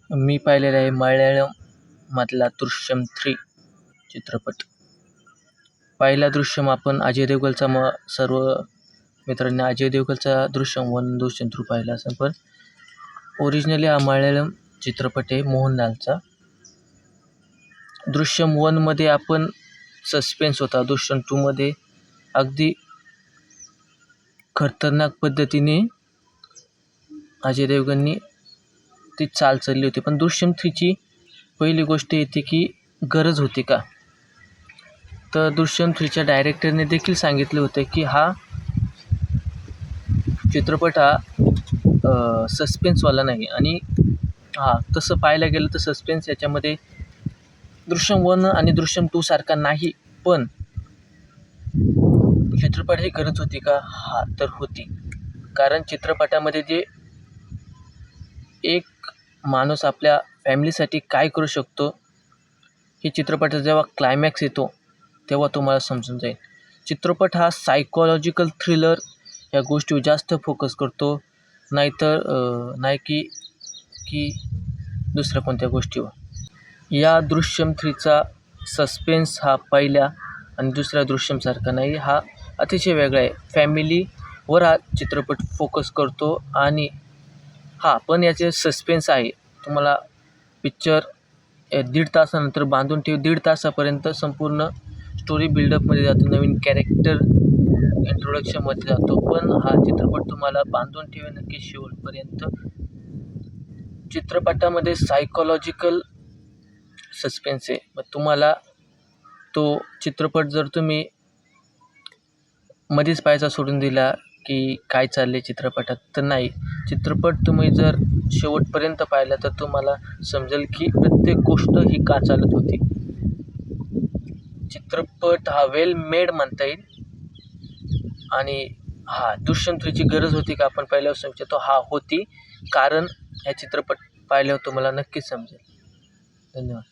मी पाहिलेला आहे मल्याळममधला दृश्यम 3 चित्रपट. पहिला दृश्यम आपण अजय देवगणचा सर्व मित्रांनी अजय देवगणचा दृश्यम 1, दृश्यम 2 पाहिला असेल, पण ओरिजिनली हा मल्याळम चित्रपट आहे मोहनलालचा. दृश्यम 1मध्ये आपण सस्पेन्स होता, दृश्यम 2मध्ये अगदी खतरनाक पद्धतीने अजय देवगणनी ती चाल चालली होती. पण दृश्यम 3ची पहिली गोष्ट येते की गरज होती का? तर दृश्यम 3च्या डायरेक्टरने देखील सांगितलं होतं की हा चित्रपट हा सस्पेन्सवाला नाही. आणि तसं पाहायला गेलं तर सस्पेन्स याच्यामध्ये दृश्यम 1 आणि दृश्यम 2 सारखा नाही. पण चित्रपट ही गरज होती का? तर होती. कारण चित्रपटामध्ये जे एक माणूस आपल्या फॅमिलीसाठी काय करू शकतो हे चित्रपटाचा जेव्हा क्लायमॅक्स येतो तेव्हा तुम्हाला समजून जाईल. चित्रपट हा सायकॉलॉजिकल थ्रिलर या गोष्टीवर जास्त फोकस करतो, नाही की दुसऱ्या कोणत्या गोष्टीवर. या दृश्यम 3चा सस्पेन्स हा पहिल्या आणि दुसऱ्या दृश्यमसारखा नाही. हा अतिशय वेगळा आहे. फॅमिलीवर हा चित्रपट फोकस करतो. आणि पण याचे सस्पेन्स आहे. तुम्हाला पिक्चर 1.5 तासानंतर बांधून ठेव. 1.5 तासापर्यंत संपूर्ण स्टोरी बिल्डअपमध्ये जातो, नवीन कॅरेक्टर इंट्रोडक्शनमध्ये जातो. पण हा चित्रपट तुम्हाला बांधून ठेवेल नक्की शेवटपर्यंत. चित्रपटामध्ये सायकॉलॉजिकल सस्पेन्स आहे. मग तुम्हाला तो चित्रपट जर तुम्ही मध्येच पाहायचा सोडून दिला की काय चालले चित्रपटात, तर नाही. चित्रपट तुम्ही जर शेवटपर्यंत पाहिला तर तुम्हाला समजेल की प्रत्येक गोष्ट ही का चालत होती. चित्रपट हा वेल मेड म्हणता येईल. आणि दृश्यम 3ची गरज होती का आपण पहिल्यापासून विचारतो, होती. कारण हा चित्रपट पाहिल्यावर तुम्हाला नक्कीच समजेल. धन्यवाद.